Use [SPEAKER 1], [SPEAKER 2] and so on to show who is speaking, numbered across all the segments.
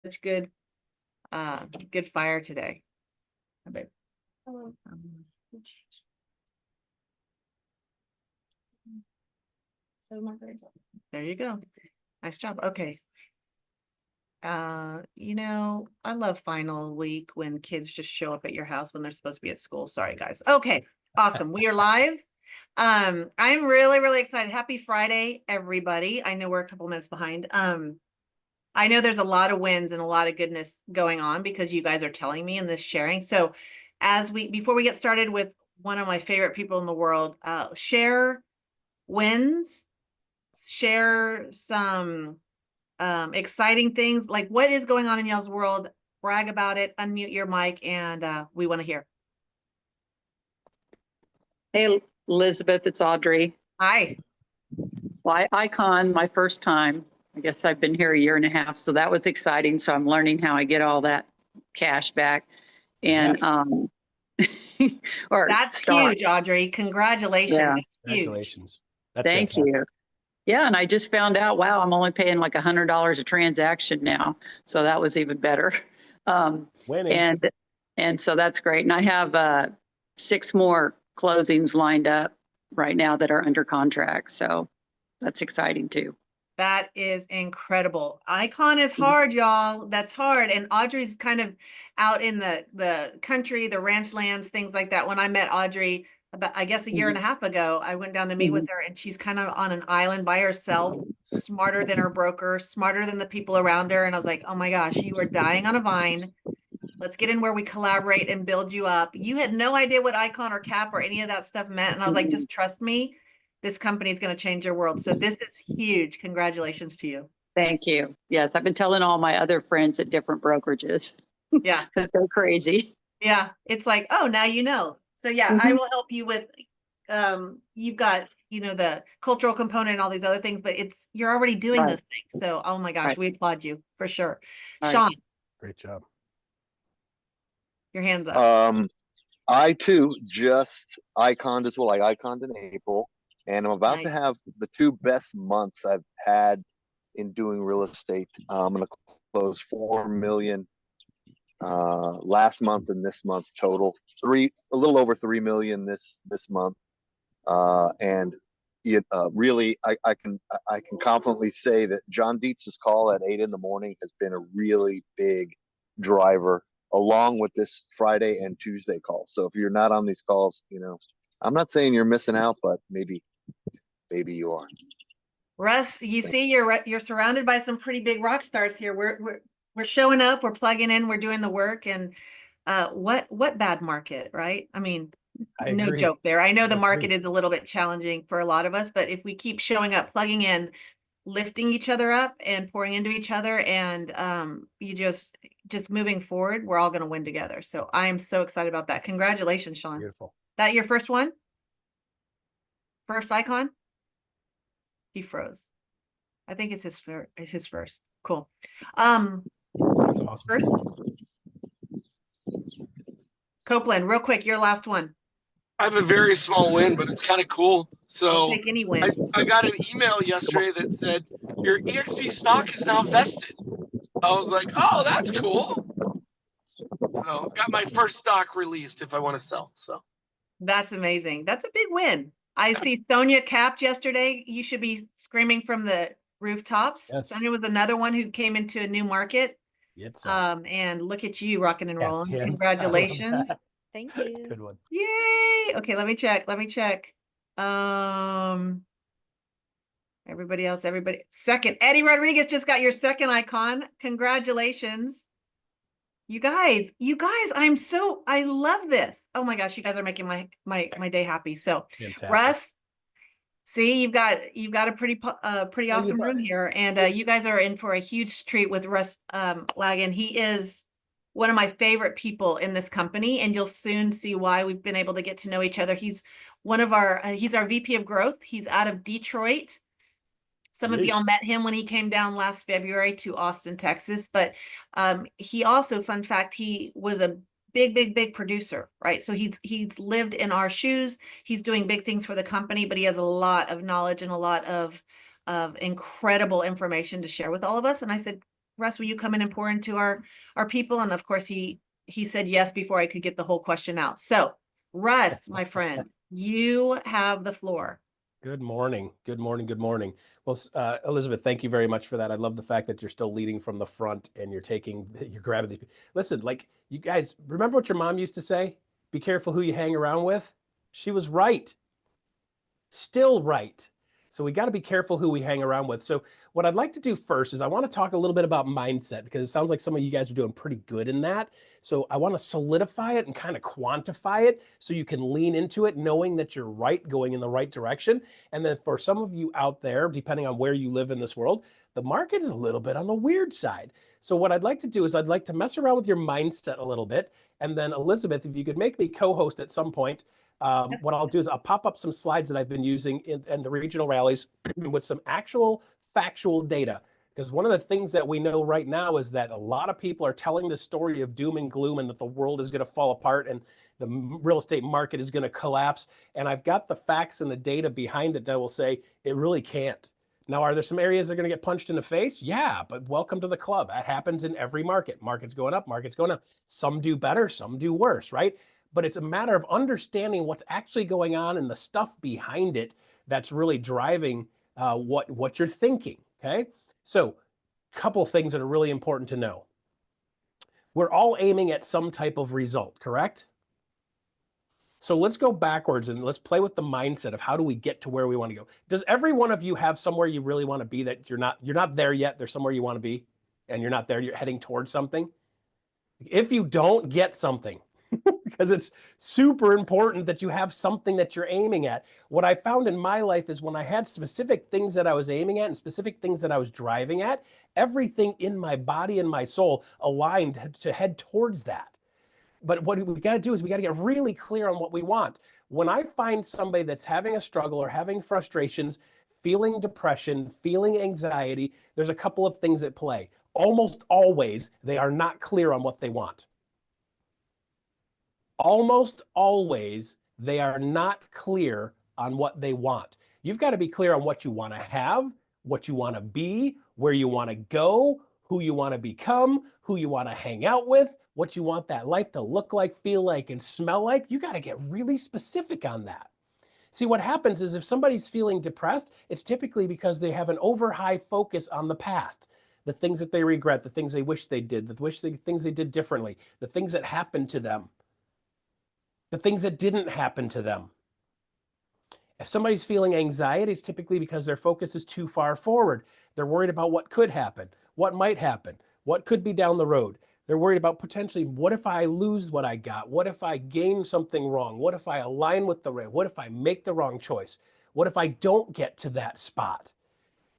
[SPEAKER 1] such good good fire today. There you go. Nice job. Okay. You know, I love final week when kids just show up at your house when they're supposed to be at school. Sorry, guys. Okay, awesome. We are live. I'm really excited. Happy Friday, everybody. I know we're a couple minutes behind. I know there's a lot of wins and a lot of goodness going on because you guys are telling me in this sharing. So before we get started with one of my favorite people in the world, share wins, share some exciting things, like what is going on in y'all's world, brag about it, unmute your mic, and we want to hear.
[SPEAKER 2] Hey, Elizabeth, it's Audrey.
[SPEAKER 1] Hi.
[SPEAKER 2] Well, Icon, my first time. I guess I've been here a year and a half, so that was exciting. So I'm learning how I get all that cash back. And or
[SPEAKER 1] that's
[SPEAKER 2] start.
[SPEAKER 1] huge, Audrey. Congratulations.
[SPEAKER 2] Yeah.
[SPEAKER 1] That's
[SPEAKER 3] Congratulations. That's
[SPEAKER 2] Thank
[SPEAKER 3] fantastic.
[SPEAKER 2] you. Yeah, and I just found out, wow, I'm only paying like $100 a transaction now. So that was even better.
[SPEAKER 3] Winning.
[SPEAKER 2] And so that's great. And I have 6 more closings lined up right now that are under contract. So that's exciting too.
[SPEAKER 1] That is incredible. Icon is hard, y'all. That's hard. And Audrey's kind of out in the country, the ranch lands, things like that. When I met Audrey about, I guess, a year and a half ago, I went down to meet with her, and she's kind of on an island by herself, smarter than her broker, smarter than the people around her. And I was like, oh my gosh, you are dying on a vine. Let's get in where we collaborate and build you up. You had no idea what Icon or Cap or any of that stuff meant. And I was like, just trust me. This company is going to change your world. So this is huge. Congratulations to you.
[SPEAKER 2] Thank you. Yes, I've been telling all my other friends at different brokerages.
[SPEAKER 1] Yeah.
[SPEAKER 2] Because they're crazy.
[SPEAKER 1] Yeah. It's like, oh, now you know. So yeah, I will help you with, you've got, you know, the cultural component and all these other things, but you're already doing those things. So, oh my gosh, we applaud you for sure. Sean.
[SPEAKER 3] Great job.
[SPEAKER 1] Your hands up.
[SPEAKER 4] I too just iconed as well. I iconed in April. And I'm about to have the 2 best months I've had in doing real estate. I'm going to close 4 million last month and this month total. A little over 3 million this month. And it really, I can confidently say that John Dietz's call at 8 in the morning has been a really big driver, along with this Friday and Tuesday call. So if you're not on these calls, you know, I'm not saying you're missing out, but maybe you are.
[SPEAKER 1] Russ, you see, you're surrounded by some pretty big rock stars here. We're showing up, we're plugging in, we're doing the work, and what bad market, right? I mean, no joke there. I know the market is a little bit challenging for a lot of us, but if we keep showing up, plugging in, lifting each other up and pouring into each other, and you just moving forward, we're all going to win together. So I am so excited about that. Congratulations, Sean.
[SPEAKER 3] Beautiful.
[SPEAKER 1] That your first one? First Icon? He froze. I think it's his first. Cool.
[SPEAKER 3] That's awesome.
[SPEAKER 1] First, Copeland, real quick, your last one.
[SPEAKER 5] I have a very small win, but it's kind of cool. So
[SPEAKER 1] I'll take any win.
[SPEAKER 5] I got an email yesterday that said your EXP stock is now vested. I was like, oh, that's cool. So got my first stock released if I want to sell. So
[SPEAKER 1] that's amazing. That's a big win. I see Sonia capped yesterday. You should be screaming from the rooftops.
[SPEAKER 3] Yes.
[SPEAKER 1] Sonia was another one who came into a new market.
[SPEAKER 3] It's
[SPEAKER 1] and look at you rocking and rolling.
[SPEAKER 3] Tim,
[SPEAKER 1] Congratulations.
[SPEAKER 6] Thank you.
[SPEAKER 3] Good one.
[SPEAKER 1] Yay. Okay, let me check. Everybody. Second. Eddie Rodriguez just got your second icon. Congratulations. You guys, I love this. Oh my gosh, you guys are making my day happy. So
[SPEAKER 3] Fantastic.
[SPEAKER 1] Russ, see, you've got a pretty awesome room here, and you guys are in for a huge treat with Russ Laggan. He is one of my favorite people in this company, and you'll soon see why. We've been able to get to know each other. He's he's our VP of growth. He's out of Detroit. Some of y'all met him when he came down last February to Austin, Texas. But he also, fun fact, he was a big producer, right? So he's lived in our shoes. He's doing big things for the company, but he has a lot of knowledge and a lot of incredible information to share with all of us. And I said, Russ, will you come in and pour into our people? And of course, he said yes before I could get the whole question out. So, Russ, my friend, you have the floor.
[SPEAKER 3] Good morning. Good morning. Good morning. Well, Elizabeth, thank you very much for that. I love the fact that you're still leading from the front and you're grabbing these. Listen, like you guys, remember what your mom used to say? Be careful who you hang around with. She was right. Still right. So we got to be careful who we hang around with. So what I'd like to do first is I want to talk a little bit about mindset, because it sounds like some of you guys are doing pretty good in that. So I want to solidify it and kind of quantify it so you can lean into it, knowing that you're right, going in the right direction. And then for some of you out there, depending on where you live in this world, the market is a little bit on the weird side. So what I'd like to do is I'd like to mess around with your mindset a little bit. And then Elizabeth, if you could make me co-host at some point, what I'll do is I'll pop up some slides that I've been using in the regional rallies with some actual factual data. Because one of the things that we know right now is that a lot of people are telling the story of doom and gloom and that the world is going to fall apart and the real estate market is going to collapse. And I've got the facts and the data behind it that will say it really can't. Now, are there some areas that are going to get punched in the face? Yeah, but welcome to the club. That happens in every market. Market's going up, market's going up. Some do better, some do worse, right? But it's a matter of understanding what's actually going on and the stuff behind it that's really driving what you're thinking, okay? So a couple things that are really important to know. We're all aiming at some type of result, correct? So let's go backwards and let's play with the mindset of how do we get to where we want to go. Does every one of you have somewhere you really want to be that you're not there yet? There's somewhere you want to be and you're not there, you're heading towards something? If you don't, get something. Because it's super important that you have something that you're aiming at. What I found in my life is when I had specific things that I was aiming at and specific things that I was driving at, everything in my body and my soul aligned to head towards that. But what we got to do is we got to get really clear on what we want. When I find somebody that's having a struggle or having frustrations, feeling depression, feeling anxiety, there's a couple of things at play. Almost always, they are not clear on what they want. Almost always, they are not clear on what they want. You've got to be clear on what you want to have, what you want to be, where you want to go, who you want to become, who you want to hang out with, what you want that life to look like, feel like, and smell like. You got to get really specific on that. See, what happens is if somebody's feeling depressed, it's typically because they have an over high focus on the past, the things that they regret, the things they wish they did, things they did differently, the things that happened to them, the things that didn't happen to them. If somebody's feeling anxiety, it's typically because their focus is too far forward. They're worried about what could happen, what might happen, what could be down the road. They're worried about potentially, what if I lose what I got? What if I gain something wrong? What if I align with the right? What if I make the wrong choice? What if I don't get to that spot?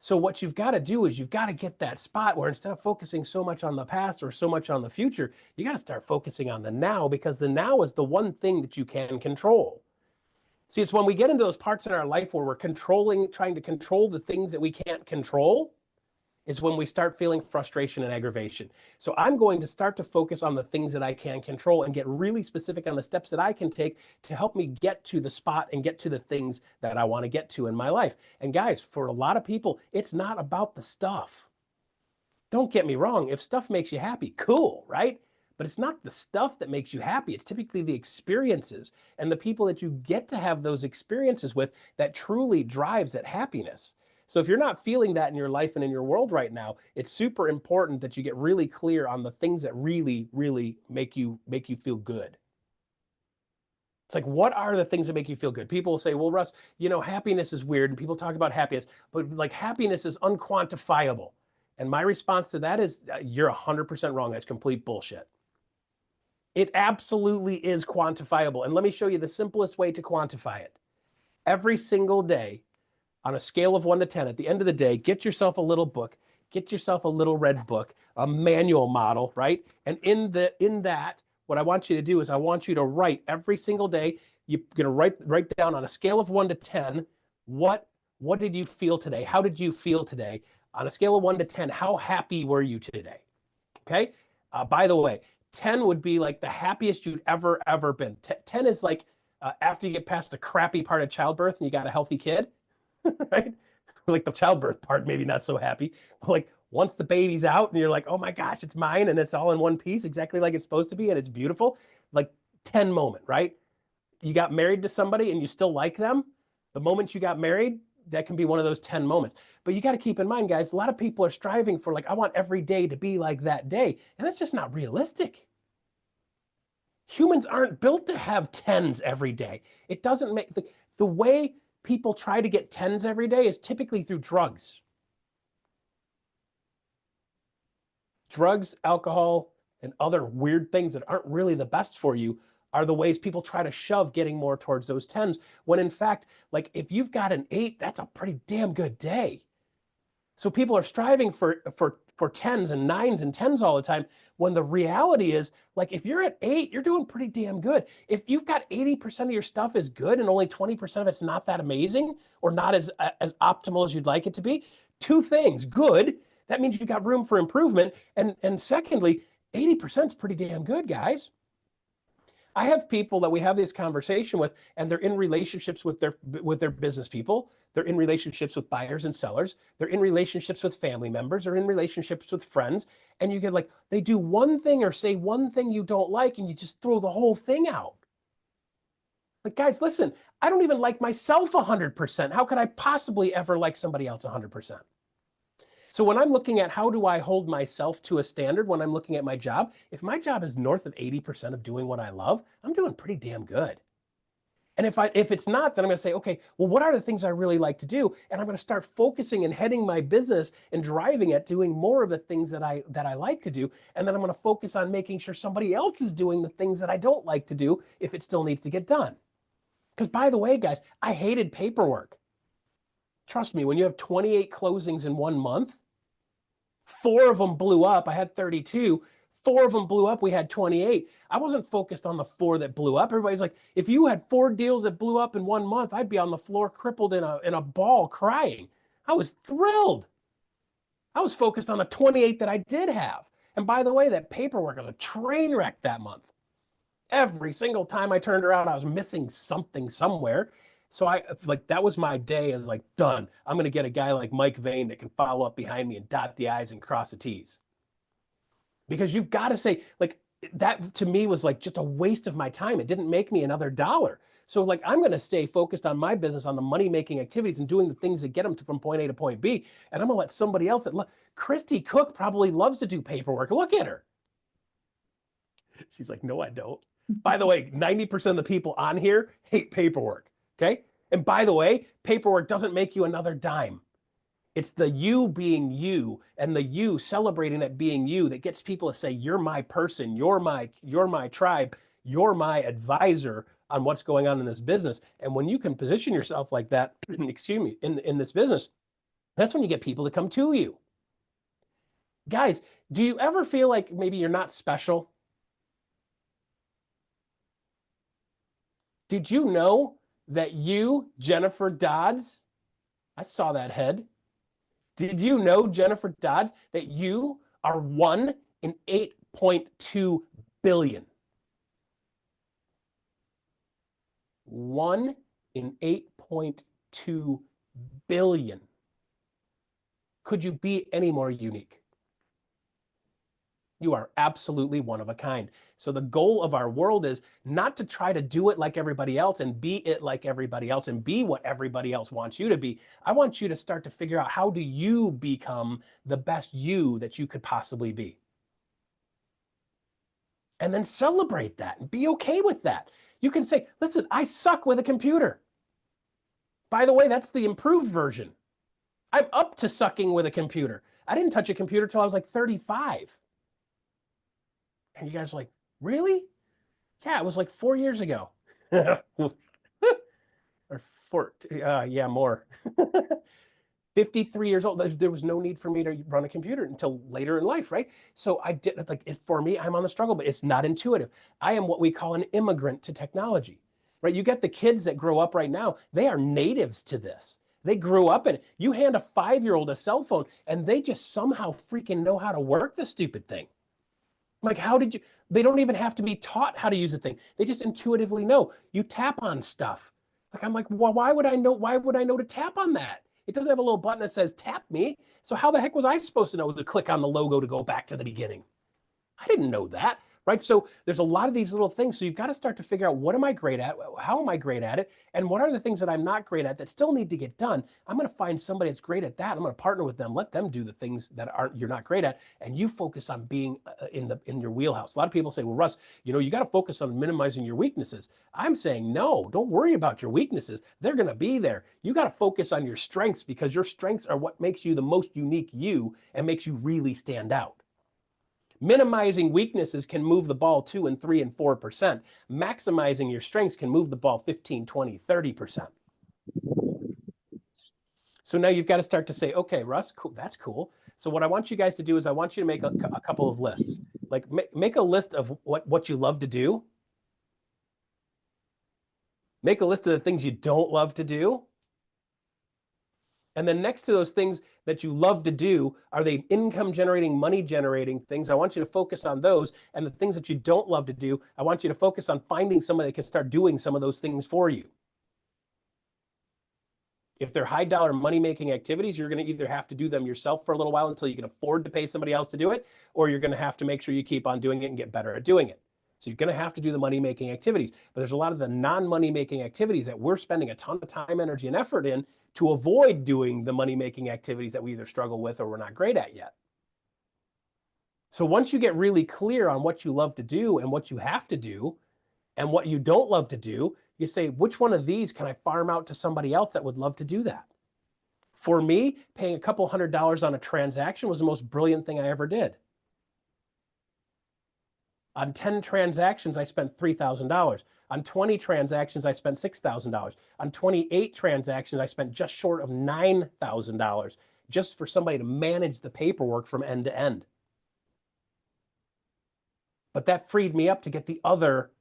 [SPEAKER 3] So what you've got to do is you've got to get that spot where instead of focusing so much on the past or so much on the future, you got to start focusing on the now, because the now is the one thing that you can control. See, it's when we get into those parts in our life where we're trying to control the things that we can't control, is when we start feeling frustration and aggravation. So I'm going to start to focus on the things that I can control and get really specific on the steps that I can take to help me get to the spot and get to the things that I want to get to in my life. And guys, for a lot of people, it's not about the stuff. Don't get me wrong. If stuff makes you happy, cool, right? But it's not the stuff that makes you happy. It's typically the experiences and the people that you get to have those experiences with that truly drives that happiness. So if you're not feeling that in your life and in your world right now, it's super important that you get really clear on the things that really, really make you feel good. It's like, what are the things that make you feel good? People will say, well, Russ, happiness is weird. And people talk about happiness, but like happiness is unquantifiable. And my response to that is, you're 100% wrong. That's complete bullshit. It absolutely is quantifiable. And let me show you the simplest way to quantify it. Every single day, on a scale of 1 to 10, at the end of the day, get yourself a little book, get yourself a little red book, a manual model, right? And in that, what I want you to do is I want you to write every single day. You're going to write down on a scale of 1 to 10, what did you feel today? How did you feel today? On a scale of 1 to 10, how happy were you today? Okay. By the way, 10 would be like the happiest you'd ever been. 10 is like after you get past the crappy part of childbirth and you got a healthy kid. Right? Like the childbirth part, maybe not so happy. Like Once the baby's out and you're like, oh my gosh, it's mine, and it's all in one piece, exactly like it's supposed to be, and it's beautiful, like 10 moment, right? You got married to somebody and you still like them. The moment you got married, that can be one of those 10 moments. But you got to keep in mind, guys, a lot of people are striving for like, I want every day to be like that day. And that's just not realistic. Humans aren't built to have 10s every day. It doesn't make the way people try to get 10s every day is typically through drugs. Drugs, alcohol, and other weird things that aren't really the best for you are the ways people try to shove getting more towards those 10s, when in fact, like if you've got an 8, that's a pretty damn good day. So people are striving for 10s and 9s and 10s all the time, when the reality is, like, if you're at 8, you're doing pretty damn good. If you've got 80% of your stuff is good and only 20% of it's not that amazing or not as optimal as you'd like it to be, two things: good, that means you got room for improvement, and secondly, 80% is pretty damn good, guys. I have people that we have this conversation with, and they're in relationships with their business people. They're in relationships with buyers and sellers. They're in relationships with family members. They're in relationships with friends. And you get like, they do one thing or say one thing you don't like, and you just throw the whole thing out. Like, guys, listen, I don't even like myself 100%. How could I possibly ever like somebody else 100%? So when I'm looking at how do I hold myself to a standard when I'm looking at my job, if my job is north of 80% of doing what I love, I'm doing pretty damn good. And if it's not, then I'm going to say, okay, well, what are the things I really like to do? And I'm going to start focusing and heading my business and driving at doing more of the things that I like to do. And then I'm going to focus on making sure somebody else is doing the things that I don't like to do if it still needs to get done. Because by the way, guys, I hated paperwork. Trust me, when you have 28 closings in 1 month, 4 of them blew up. I had 32. 4 of them blew up. We had 28. I wasn't focused on the 4 that blew up. Everybody's like, if you had 4 deals that blew up in 1 month, I'd be on the floor crippled in a ball crying. I was thrilled. I was focused on the 28 that I did have. And by the way, that paperwork was a train wreck that month. Every single time I turned around, I was missing something somewhere. So that was my day. I was like, done. I'm going to get a guy like Mike Vane that can follow up behind me and dot the I's and cross the T's. Because you've got to say, like, that to me was like just a waste of my time. It didn't make me another dollar. So like, I'm going to stay focused on my business, on the money-making activities and doing the things that get them from point A to point B. And I'm going to let somebody else Christy Cook probably loves to do paperwork. Look at her. She's like, no, I don't. By the way, 90% of the people on here hate paperwork. Okay. And by the way, paperwork doesn't make you another dime. It's the you being you and the you celebrating that being you that gets people to say, you're my person, you're my tribe, you're my advisor on what's going on in this business. And when you can position yourself like that, excuse me, in this business, that's when you get people to come to you. Guys, do you ever feel like maybe you're not special? Did you know that you, Jennifer Dodds, I saw that head. Did you know, Jennifer Dodds, that you are 1 in 8.2 billion? 1 in 8.2 billion. Could you be any more unique? You are absolutely one of a kind. So the goal of our world is not to try to do it like everybody else and be it like everybody else and be what everybody else wants you to be. I want you to start to figure out, how do you become the best you that you could possibly be? And then celebrate that and be okay with that. You can say, listen, I suck with a computer. By the way, that's the improved version. I'm up to sucking with a computer. I didn't touch a computer till I was like 35. And you guys are like, really? Yeah, it was like 4 years ago. Or yeah, more. 53 years old. There was no need for me to run a computer until later in life, right? So I did, for me, I'm on the struggle, but it's not intuitive. I am what we call an immigrant to technology, right? You get the kids that grow up right now, they are natives to this. They grew up in it. You hand a 5-year-old a cell phone and they just somehow freaking know how to work the stupid thing. Like, how did you, they don't even have to be taught how to use the thing. They just intuitively know. You tap on stuff. Like, I'm like, well, why would I know to tap on that? It doesn't have a little button that says tap me. So how the heck was I supposed to know to click on the logo to go back to the beginning? I didn't know that, right? So there's a lot of these little things. So you've got to start to figure out, what am I great at? How am I great at it? And what are the things that I'm not great at that still need to get done? I'm going to find somebody that's great at that. I'm going to partner with them, let them do the things that you're not great at, and you focus on being in your wheelhouse. A lot of people say, well, Russ, you got to focus on minimizing your weaknesses. I'm saying, no, don't worry about your weaknesses. They're going to be there. You got to focus on your strengths, because your strengths are what makes you the most unique you and makes you really stand out. Minimizing weaknesses can move the ball 2 and 3 and 4%. Maximizing your strengths can move the ball 15, 20, 30%. So now you've got to start to say, okay, Russ, cool, that's cool. So what I want you guys to do is I want you to make a couple of lists. Like make a list of what you love to do. Make a list of the things you don't love to do. And then next to those things that you love to do, are they income generating, money generating things? I want you to focus on those. And the things that you don't love to do, I want you to focus on finding somebody that can start doing some of those things for you. If they're high dollar money making activities, you're going to either have to do them yourself for a little while until you can afford to pay somebody else to do it, or you're going to have to make sure you keep on doing it and get better at doing it. So you're going to have to do the money making activities. But there's a lot of the non-money making activities that we're spending a ton of time, energy, and effort in to avoid doing the money making activities that we either struggle with or we're not great at yet. So once you get really clear on what you love to do and what you have to do and what you don't love to do, you say, which one of these can I farm out to somebody else that would love to do that? For me, paying a couple $100 on a transaction was the most brilliant thing I ever did. On 10 transactions, I spent $3,000. On 20 transactions, I spent $6,000. On 28 transactions, I spent just short of $9,000 just for somebody to manage the paperwork from end to end. But that freed me up to get the other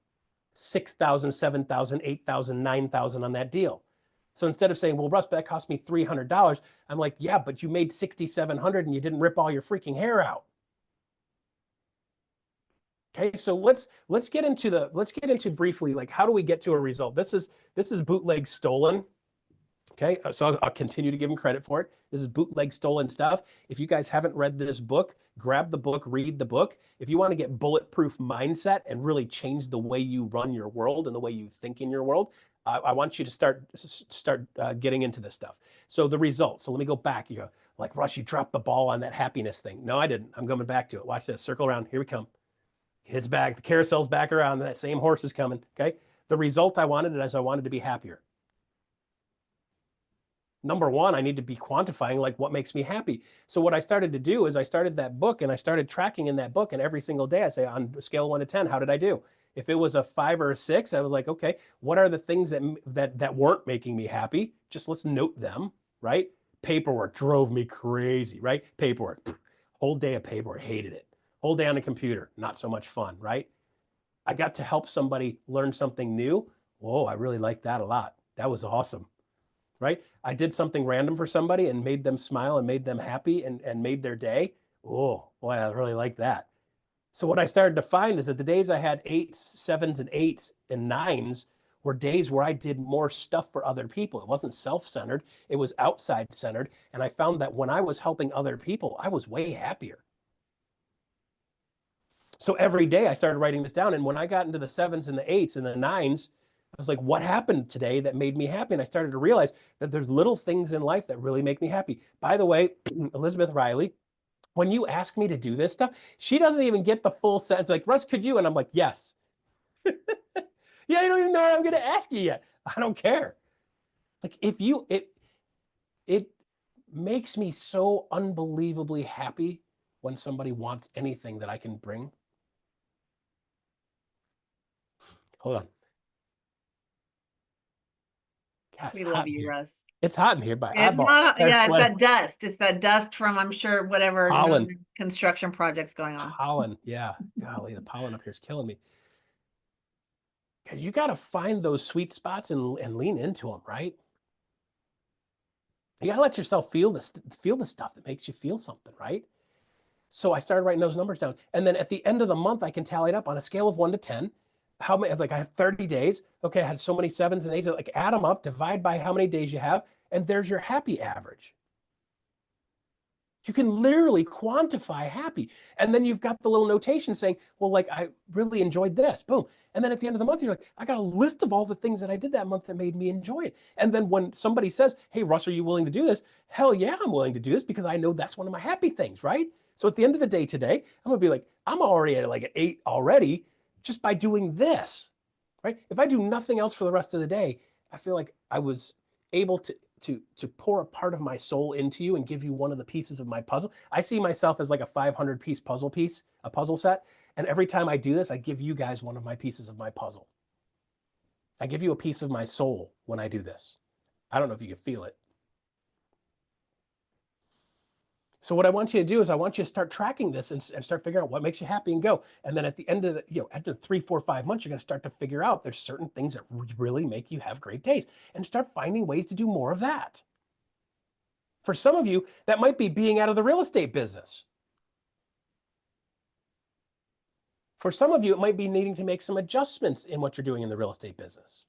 [SPEAKER 3] 6,000, 7,000, 8,000, 9,000 on that deal. So instead of saying, well, Russ, that cost me $300, I'm like, yeah, but you made $6,700 and you didn't rip all your freaking hair out. Okay, so let's get into briefly, like, how do we get to a result? This is bootleg stolen. Okay, so I'll continue to give him credit for it. This is bootleg stolen stuff. If you guys haven't read this book, grab the book, read the book. If you want to get bulletproof mindset and really change the way you run your world and the way you think in your world, I want you to start getting into this stuff. So the results. So let me go back. You go, like, Russ, you dropped the ball on that happiness thing. No, I didn't. I'm coming back to it. Watch this. Circle around. Here we come. It's back. The carousel's back around. That same horse is coming. Okay. The result I wanted is I wanted to be happier. Number one, I need to be quantifying, like, what makes me happy. So what I started to do is I started that book and I started tracking in that book, and every single day I say, on a scale of 1 to 10, how did I do? If it was a 5 or a 6, I was like, okay, what are the things that weren't making me happy? Just let's note them, right? Paperwork drove me crazy, right? Paperwork, whole day of paperwork, hated it. Whole day on the computer, not so much fun, right? I got to help somebody learn something new. Whoa, I really liked that a lot. That was awesome. Right? I did something random for somebody and made them smile and made them happy and made their day. Oh, boy, I really like that. So what I started to find is that the days I had 8s, 7s, and 8s and 9s were days where I did more stuff for other people. It wasn't self-centered, it was outside-centered. And I found that when I was helping other people, I was way happier. So every day I started writing this down. And when I got into the 7s and the 8s and the 9s, I was like, what happened today that made me happy? And I started to realize that there's little things in life that really make me happy. By the way, Elizabeth Riley, when you ask me to do this stuff, she doesn't even get the full sentence. Like, Russ, could you? And I'm like, yes. Yeah, I don't even know what I'm going to ask you yet. I don't care. Like, it makes me so unbelievably happy when somebody wants anything that I can bring. Hold on. God,
[SPEAKER 1] We love you, Russ.
[SPEAKER 3] It's hot in here, but
[SPEAKER 1] It's not, yeah, it's that dust. It's that dust from, I'm sure, whatever construction projects going on.
[SPEAKER 3] Pollen, yeah. Golly, the pollen up here is killing me. You got to find those sweet spots and lean into them, right? You got to let yourself feel the stuff that makes you feel something, right? So I started writing those numbers down. And then at the end of the month, I can tally it up on a scale of 1 to 10. how many, like I have 30 days. Okay, I had so many 7s and 8s. Like add them up, divide by how many days you have, and there's your happy average. You can literally quantify happy. And then you've got the little notation saying, well, like I really enjoyed this. Boom. And then at the end of the month, you're like, I got a list of all the things that I did that month that made me enjoy it. And then when somebody says, hey, Russ, are you willing to do this? Hell yeah, I'm willing to do this because I know that's one of my happy things, right? So at the end of the day today, I'm gonna be like, I'm already at like an 8 already just by doing this, right? If I do nothing else for the rest of the day, I feel like I was able to pour a part of my soul into you and give you one of the pieces of my puzzle. I see myself as like a 500-piece piece, a puzzle set. And every time I do this, I give you guys one of my pieces of my puzzle. I give you a piece of my soul when I do this. I don't know if you can feel it. So what I want you to do is I want you to start tracking this and start figuring out what makes you happy and go. And then at the end of the, after 3, 4, 5 months, you're going to start to figure out there's certain things that really make you have great days and start finding ways to do more of that. For some of you, that might be being out of the real estate business. For some of you, it might be needing to make some adjustments in what you're doing in the real estate business.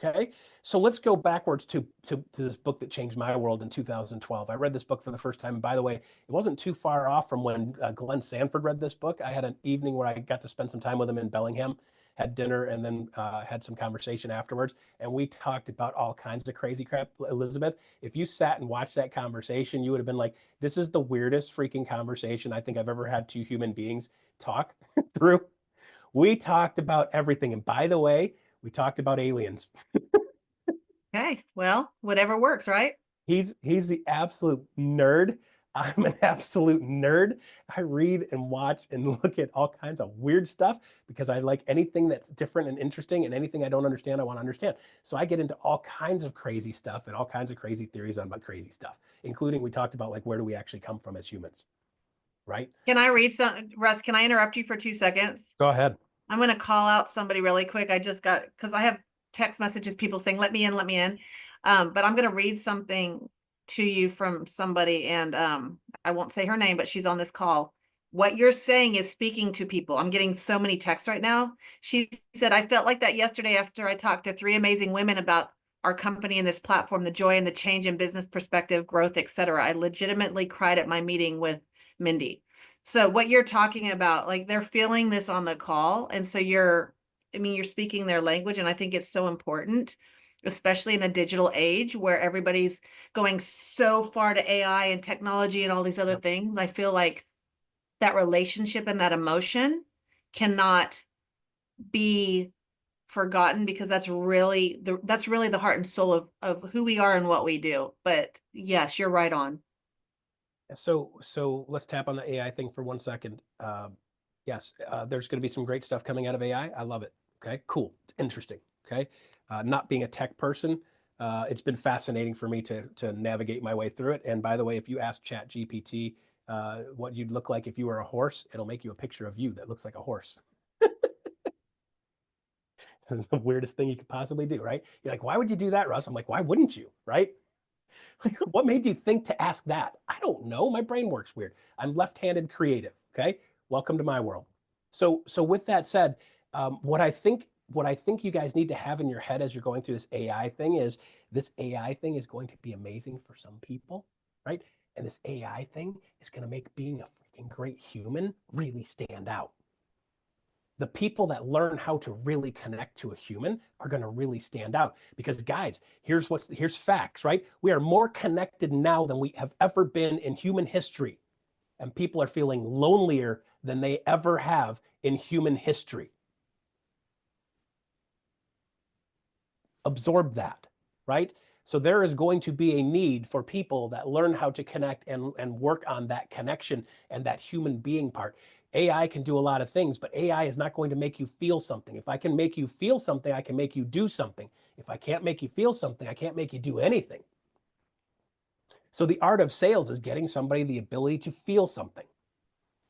[SPEAKER 3] Okay, so let's go backwards to this book that changed my world in 2012. I read this book for the first time. And by the way, it wasn't too far off from when Glenn Sanford read this book. I had an evening where I got to spend some time with him in Bellingham, had dinner, and then had some conversation afterwards. And we talked about all kinds of crazy crap. Elizabeth, if you sat and watched that conversation, you would have been like, this is the weirdest freaking conversation I think I've ever had two human beings talk through. We talked about everything. And by the way, we talked about aliens.
[SPEAKER 1] Okay, well, whatever works, right?
[SPEAKER 3] He's the absolute nerd. I'm an absolute nerd. I read and watch and look at all kinds of weird stuff because I like anything that's different and interesting, and anything I don't understand, I want to understand. So I get into all kinds of crazy stuff and all kinds of crazy theories on about crazy stuff, including we talked about like where do we actually come from as humans, right?
[SPEAKER 1] Can I read some, Russ, can I interrupt you for 2 seconds?
[SPEAKER 3] Go ahead.
[SPEAKER 1] I'm going to call out somebody really quick. I just got, because I have text messages, people saying, let me in, let me in. But I'm going to read something to you from somebody, and I won't say her name, but she's on this call. What you're saying is speaking to people. I'm getting so many texts right now. She said, I felt like that yesterday after I talked to 3 amazing women about our company and this platform, the joy and the change in business perspective, growth, etc. I legitimately cried at my meeting with Mindy. So what you're talking about, like they're feeling this on the call. And so you're speaking their language. And I think it's so important, especially in a digital age where everybody's going so far to AI and technology and all these other things. I feel like that relationship and that emotion cannot be forgotten, because that's really the heart and soul of who we are and what we do. But yes, you're right on.
[SPEAKER 3] So let's tap on the AI thing for 1 second. Yes, there's going to be some great stuff coming out of AI. I love it. Okay, cool, interesting. Okay, not being a tech person, it's been fascinating for me to navigate my way through it. And by the way, if you ask ChatGPT what you'd look like if you were a horse, it'll make you a picture of you that looks like a horse. The weirdest thing you could possibly do, right? You're like, why would you do that, Russ? I'm like, why wouldn't you, right? Like, what made you think to ask that? I don't know. My brain works weird. I'm left-handed creative. Okay, welcome to my world. So with that said, what I think you guys need to have in your head as you're going through this AI thing is going to be amazing for some people, right? And this AI thing is going to make being a freaking great human really stand out. The people that learn how to really connect to a human are going to really stand out, because guys, here's facts, right? We are more connected now than we have ever been in human history, and people are feeling lonelier than they ever have in human history. Absorb that, right? So there is going to be a need for people that learn how to connect and work on that connection and that human being part. AI can do a lot of things, but AI is not going to make you feel something. If I can make you feel something, I can make you do something. If I can't make you feel something, I can't make you do anything. So the art of sales is getting somebody the ability to feel something.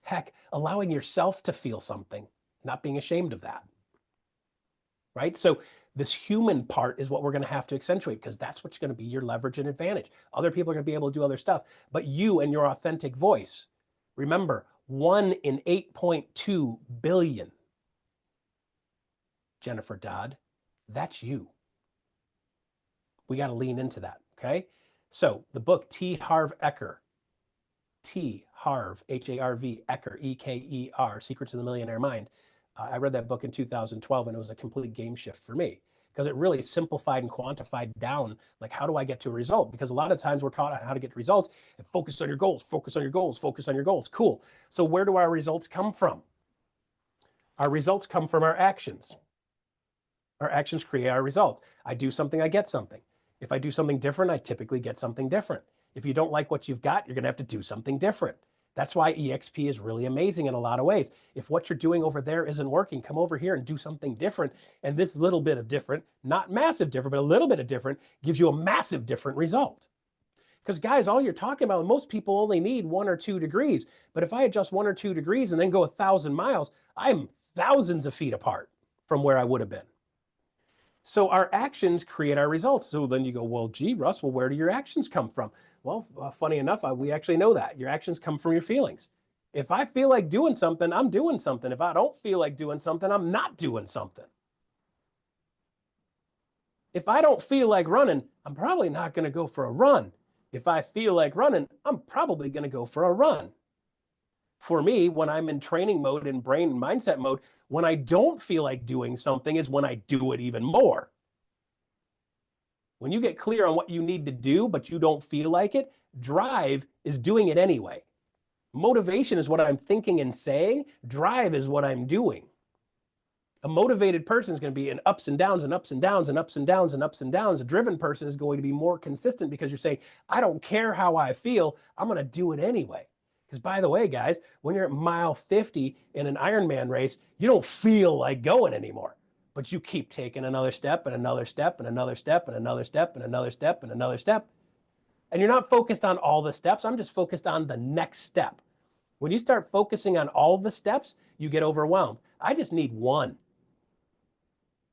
[SPEAKER 3] Heck, allowing yourself to feel something, not being ashamed of that. Right? So this human part is what we're going to have to accentuate, because that's what's going to be your leverage and advantage. Other people are going to be able to do other stuff, but you and your authentic voice. Remember, 1 in 8.2 billion Jennifer Dodd, that's you. We got to lean into that. Okay. So the book T. Harv Eker, T. Harv, H-A-R-V, Eker, E-K-E-R, Secrets of the Millionaire Mind. I read that book in 2012 and it was a complete game shift for me because it really simplified and quantified down, like, how do I get to a result? Because a lot of times we're taught how to get results and focus on your goals, focus on your goals, focus on your goals. Cool. So where do our results come from? Our results come from our actions. Our actions create our results. I do something, I get something. If I do something different, I typically get something different. If you don't like what you've got, you're going to have to do something different. That's why EXP is really amazing in a lot of ways. If what you're doing over there isn't working, come over here and do something different. And this little bit of different, not massive different, but a little bit of different, gives you a massive different result. Because guys, all you're talking about, most people only need 1 or 2 degrees. But if I adjust 1 or 2 degrees and then go 1,000 miles, I'm thousands of feet apart from where I would have been. So our actions create our results. So then you go, well, gee, Russ, well, where do your actions come from? Well, funny enough, we actually know that. Your actions come from your feelings. If I feel like doing something, I'm doing something. If I don't feel like doing something, I'm not doing something. If I don't feel like running, I'm probably not going to go for a run. If I feel like running, I'm probably going to go for a run. For me, when I'm in training mode and brain and mindset mode, when I don't feel like doing something is when I do it even more. When you get clear on what you need to do, but you don't feel like it, drive is doing it anyway. Motivation is what I'm thinking and saying. Drive is what I'm doing. A motivated person is going to be in ups and downs and ups and downs and ups and downs and ups and downs. A driven person is going to be more consistent because you're saying, I don't care how I feel, I'm going to do it anyway. Because by the way, guys, when you're at mile 50 in an Ironman race, you don't feel like going anymore. But you keep taking another step and another step and another step and another step and another step and another step. And you're not focused on all the steps. I'm just focused on the next step. When you start focusing on all the steps, you get overwhelmed. I just need one.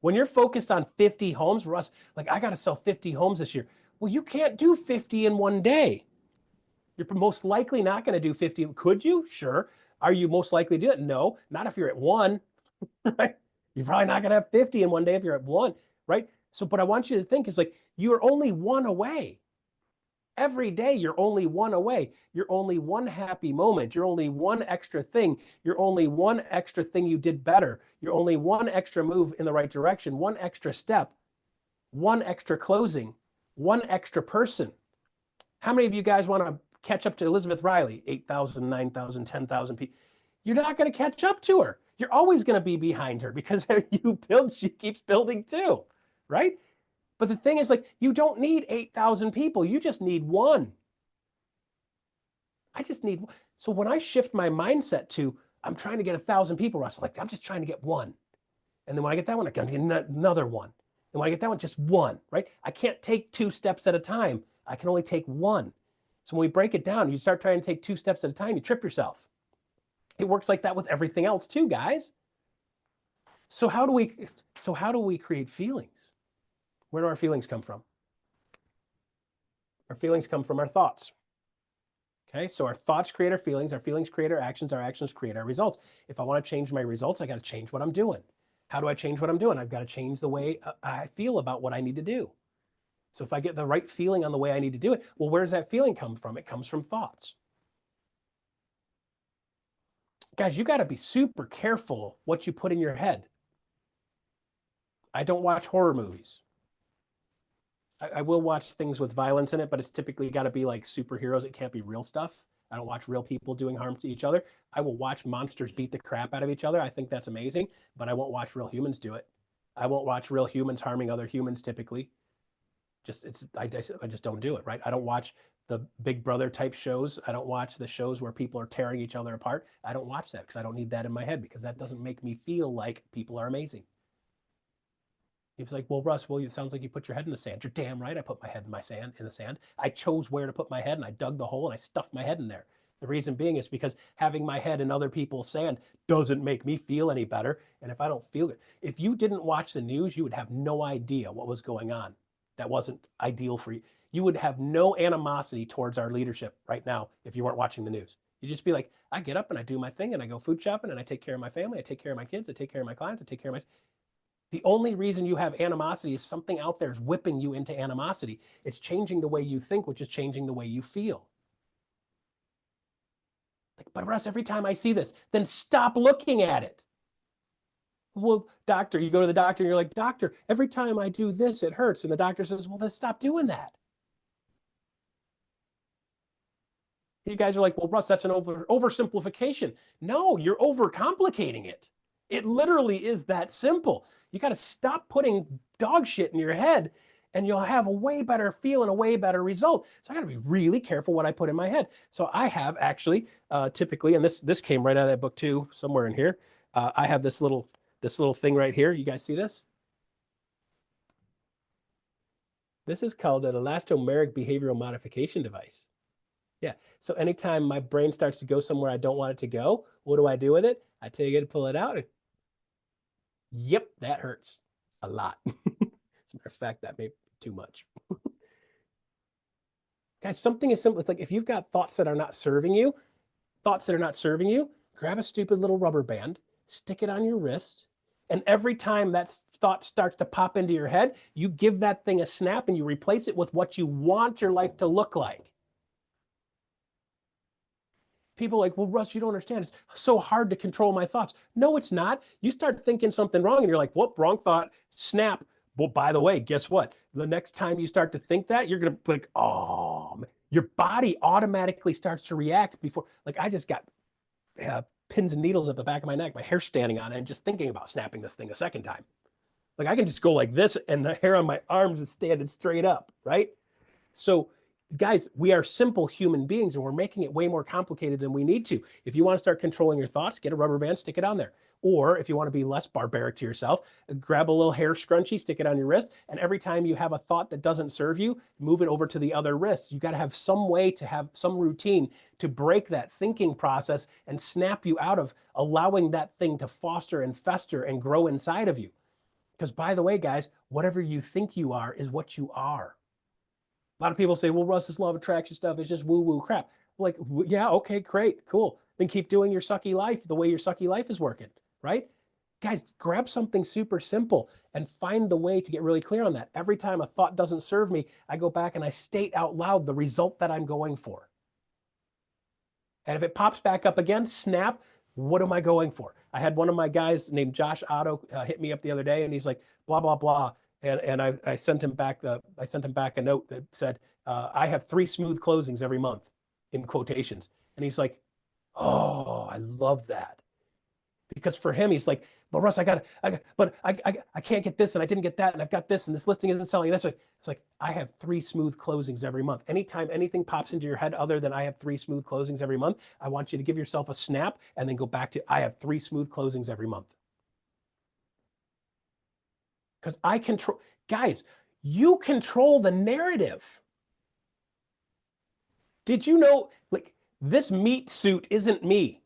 [SPEAKER 3] When you're focused on 50 homes, Russ, like, I got to sell 50 homes this year. Well, you can't do 50 in one day. You're most likely not going to do 50. Could you? Sure. Are you most likely to do it? No, not if you're at 1, right? You're probably not going to have 50 in one day if you're at 1, right? So, but I want you to think is like, you're only 1 away. Every day, you're only 1 away. You're only 1 happy moment. You're only 1 extra thing. You're only 1 extra thing you did better. You're only 1 extra move in the right direction, 1 extra step, 1 extra closing, 1 extra person. How many of you guys want to catch up to Elizabeth Riley? 8,000, 9,000, 10,000 people. You're not going to catch up to her. You're always going to be behind her because you build, she keeps building too, right? But the thing is, like, you don't need 8,000 people. You just need 1. I just need. So when I shift my mindset to, I'm trying to get 1,000 people, Russ, like, I'm just trying to get 1. And then when I get that one, I can get another 1. And when I get that one, just 1, right? I can't take 2 steps at a time. I can only take 1. So when we break it down, you start trying to take 2 steps at a time, you trip yourself. It works like that with everything else too, guys. So how do we create feelings? Where do our feelings come from? Our feelings come from our thoughts. Okay, so our thoughts create our feelings create our actions create our results. If I want to change my results, I got to change what I'm doing. How do I change what I'm doing? I've got to change the way I feel about what I need to do. So if I get the right feeling on the way I need to do it, well, where does that feeling come from? It comes from thoughts. Guys, you got to be super careful what you put in your head. I don't watch horror movies. I will watch things with violence in it, but it's typically got to be like superheroes. It can't be real stuff. I don't watch real people doing harm to each other. I will watch monsters beat the crap out of each other. I think that's amazing, but I won't watch real humans do it. I won't watch real humans harming other humans typically. I just don't do it, right? I don't watch the Big Brother type shows. I don't watch the shows where people are tearing each other apart. I don't watch that because I don't need that in my head because that doesn't make me feel like people are amazing. He was like, well, Russ, it sounds like you put your head in the sand. You're damn right I put my head in the sand. I chose where to put my head and I dug the hole and I stuffed my head in there. The reason being is because having my head in other people's sand doesn't make me feel any better. And if I don't feel it, if you didn't watch the news, you would have no idea what was going on. That wasn't ideal for you. You would have no animosity towards our leadership right now if you weren't watching the news. You'd just be like, I get up and I do my thing and I go food shopping and I take care of my family. I take care of my kids. I take care of my clients. I take care of my... The only reason you have animosity is something out there is whipping you into animosity. It's changing the way you think, which is changing the way you feel. Like, but Russ, every time I see this, then stop looking at it. Well, doctor, you go to the doctor and you're like, doctor, every time I do this, it hurts. And the doctor says, well, then stop doing that. You guys are like, well, Russ, that's an oversimplification. No, you're overcomplicating it. It literally is that simple. You got to stop putting dog shit in your head and you'll have a way better feel and a way better result. So I got to be really careful what I put in my head. So I have actually typically, and this came right out of that book too, somewhere in here. I have this little thing right here. You guys see this? This is called an elastomeric behavioral modification device. Yeah. So anytime my brain starts to go somewhere I don't want it to go, what do I do with it? I take it and pull it out. And, yep, that hurts a lot. As a matter of fact, that may be too much. Guys, something as simple. It's like if you've got thoughts that are not serving you, grab a stupid little rubber band, stick it on your wrist, and every time that thought starts to pop into your head, you give that thing a snap and you replace it with what you want your life to look like. People are like, well, Russ, you don't understand. It's so hard to control my thoughts. No, it's not. You start thinking something wrong and you're like, whoop, wrong thought, snap. Well, by the way, guess what? The next time you start to think that, you're going to be like, oh, your body automatically starts to react before. Like I just got pins and needles at the back of my neck, my hair standing on it, and just thinking about snapping this thing a second time. Like I can just go like this and the hair on my arms is standing straight up, right? So guys, we are simple human beings and we're making it way more complicated than we need to. If you want to start controlling your thoughts, get a rubber band, stick it on there. Or if you want to be less barbaric to yourself, grab a little hair scrunchie, stick it on your wrist. And every time you have a thought that doesn't serve you, move it over to the other wrist. You got to have some way to have some routine to break that thinking process and snap you out of allowing that thing to foster and fester and grow inside of you. Because by the way, guys, whatever you think you are is what you are. A lot of people say, well, Russ, this law of attraction stuff is just woo-woo crap. Like, yeah, okay, great, cool. Then keep doing your sucky life the way your sucky life is working, right? Guys, grab something super simple and find the way to get really clear on that. Every time a thought doesn't serve me, I go back and I state out loud the result that I'm going for. And if it pops back up again, snap, what am I going for? I had one of my guys named Josh Otto hit me up the other day and he's like, blah, blah, blah. And I sent him back a note that said, I have 3 smooth closings every month in quotations. And he's like, oh, I love that. Because for him, he's like, but Russ, I can't get this and I didn't get that and I've got this and this listing isn't selling this way. It's like, I have 3 smooth closings every month. Anytime anything pops into your head other than I have 3 smooth closings every month, I want you to give yourself a snap and then go back to I have 3 smooth closings every month. Because I control, guys, you control the narrative. Did you know, like, this meat suit isn't me?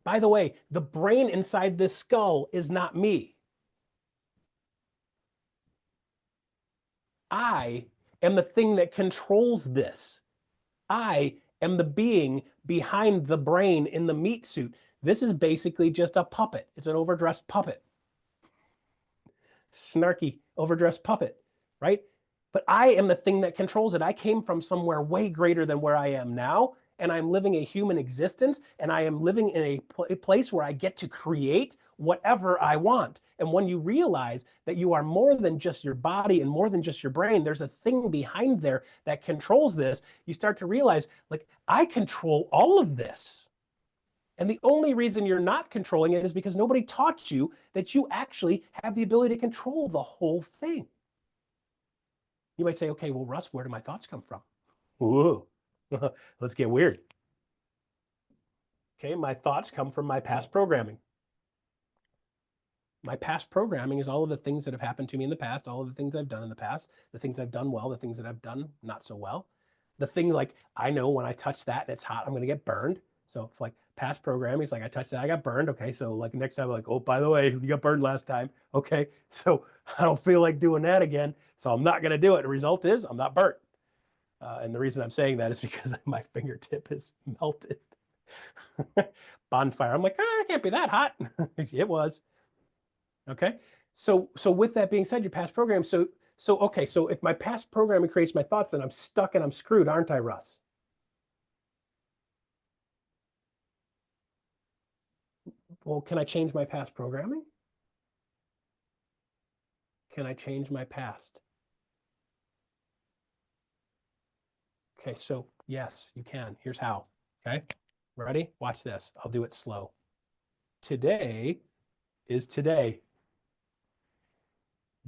[SPEAKER 3] By the way, the brain inside this skull is not me. I am the thing that controls this. I am the being behind the brain in the meat suit. This is basically just a puppet. It's an overdressed puppet. Snarky, overdressed puppet, right? But I am the thing that controls it. I came from somewhere way greater than where I am now, and I'm living a human existence, and I am living in a place where I get to create whatever I want. And when you realize that you are more than just your body and more than just your brain, there's a thing behind there that controls this, you start to realize, like, I control all of this. And the only reason you're not controlling it is because nobody taught you that you actually have the ability to control the whole thing. You might say, okay, well, Russ, where do my thoughts come from? Ooh, let's get weird. Okay, my thoughts come from my past programming. My past programming is all of the things that have happened to me in the past, all of the things I've done in the past, the things I've done well, the things that I've done not so well. The thing like, I know when I touch that and it's hot, I'm going to get burned. So if like past programming, it's like I touched that, I got burned. Okay, so like next time, I'm like, oh, by the way, you got burned last time. Okay, so I don't feel like doing that again. So I'm not going to do it. The result is I'm not burnt. And the reason I'm saying that is because my fingertip is melted. Bonfire. I'm like, it can't be that hot. It was. Okay. So with that being said, your past program, okay, so if my past programming creates my thoughts, then I'm stuck and I'm screwed, aren't I, Russ? Well, can I change my past programming? Can I change my past? Okay, so yes, you can. Here's how. Okay, ready? Watch this. I'll do it slow. Today is today.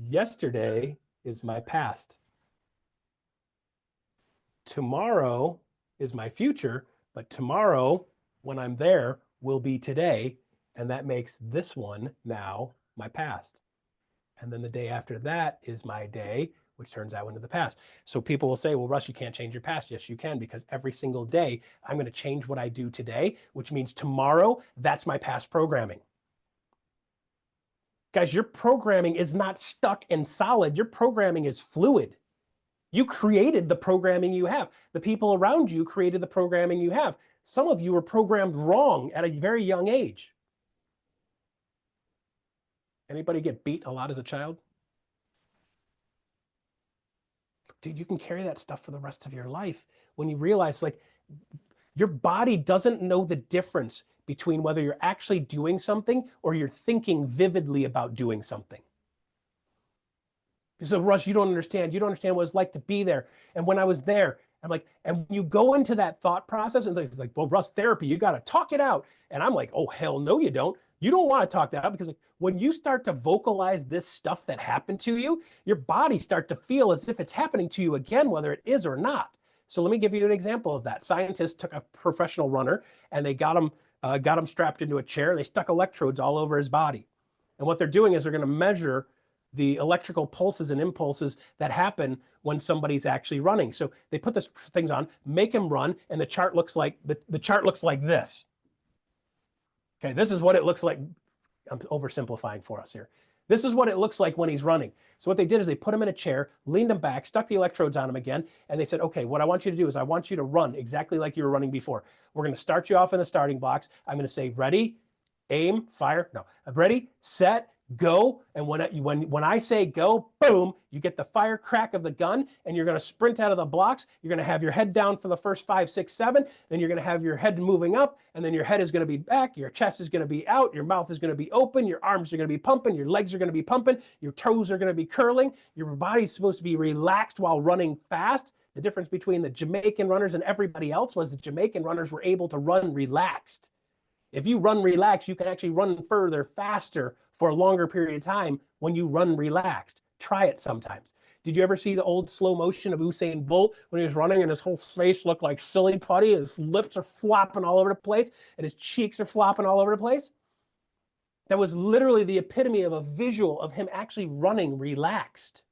[SPEAKER 3] Yesterday is my past. Tomorrow is my future, but tomorrow, when I'm there, will be today. And that makes this one now my past. And then the day after that is my day, which turns out into the past. So people will say, well, Russ, you can't change your past. Yes, you can, because every single day I'm going to change what I do today, which means tomorrow, that's my past programming. Guys, your programming is not stuck and solid. Your programming is fluid. You created the programming you have. The people around you created the programming you have. Some of you were programmed wrong at a very young age. Anybody get beat a lot as a child? Dude, you can carry that stuff for the rest of your life when you realize, like, your body doesn't know the difference between whether you're actually doing something or you're thinking vividly about doing something. So, Russ, you don't understand. You don't understand what it's like to be there. And when I was there, I'm like, and when you go into that thought process and like, well, Russ, therapy, you got to talk it out. And I'm like, oh, hell no, you don't. You don't want to talk that out, because like, when you start to vocalize this stuff that happened to you, your body starts to feel as if it's happening to you again, whether it is or not. So let me give you an example of that. Scientists took a professional runner and they got him strapped into a chair. They stuck electrodes all over his body. And what they're doing is they're going to measure the electrical pulses and impulses that happen when somebody's actually running. So they put these things on, make him run, and the chart looks like the chart looks like this. Okay, this is what it looks like. I'm oversimplifying for us here. This is what it looks like when he's running. So what they did is they put him in a chair, leaned him back, stuck the electrodes on him again, and they said, okay, what I want you to do is I want you to run exactly like you were running before. We're going to start you off in the starting blocks. I'm going to say, ready, aim, fire. No, ready, set, go. And when I say go, boom, you get the fire crack of the gun, and you're going to sprint out of the blocks. You're going to have your head down for the first 5, 6, 7. Then you're going to have your head moving up, and then your head is going to be back. Your chest is going to be out. Your mouth is going to be open. Your arms are going to be pumping. Your legs are going to be pumping. Your toes are going to be curling. Your body's supposed to be relaxed while running fast. The difference between the Jamaican runners and everybody else was the Jamaican runners were able to run relaxed. If you run relaxed, you can actually run further, faster for a longer period of time when you run relaxed. Try it sometimes. Did you ever see the old slow motion of Usain Bolt when he was running and his whole face looked like silly putty? His lips are flopping all over the place and his cheeks are flopping all over the place? That was literally the epitome of a visual of him actually running relaxed.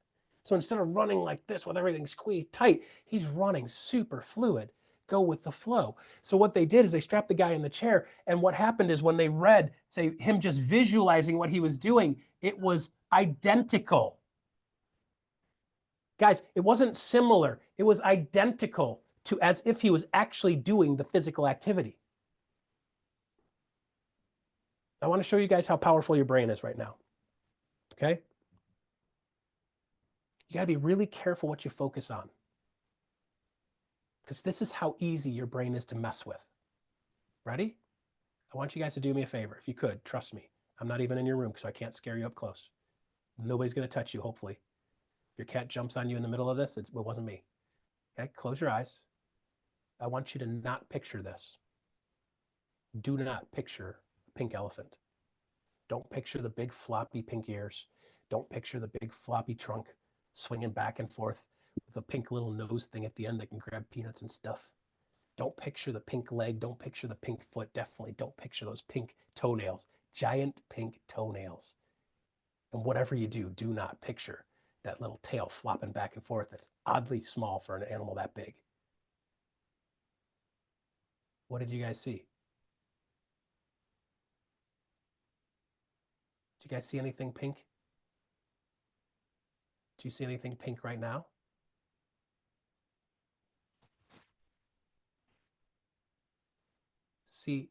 [SPEAKER 3] So instead of running like this with everything squeezed tight, he's running super fluid. Go with the flow. So what they did is they strapped the guy in the chair. And what happened is when they read, say, him just visualizing what he was doing, it was identical. Guys, it wasn't similar. It was identical to as if he was actually doing the physical activity. I want to show you guys how powerful your brain is right now. Okay? You got to be really careful what you focus on, because this is how easy your brain is to mess with. Ready? I want you guys to do me a favor. If you could, trust me. I'm not even in your room, so I can't scare you up close. Nobody's going to touch you, hopefully. If your cat jumps on you in the middle of this, it wasn't me. Okay, close your eyes. I want you to not picture this. Do not picture a pink elephant. Don't picture the big floppy pink ears. Don't picture the big floppy trunk swinging back and forth with a pink little nose thing at the end that can grab peanuts and stuff. Don't picture the pink leg. Don't picture the pink foot. Definitely don't picture those pink toenails, giant pink toenails. And whatever you do, do not picture that little tail flopping back and forth that's oddly small for an animal that big. What did you guys see? Did you guys see anything pink? Do you see anything pink right now? See,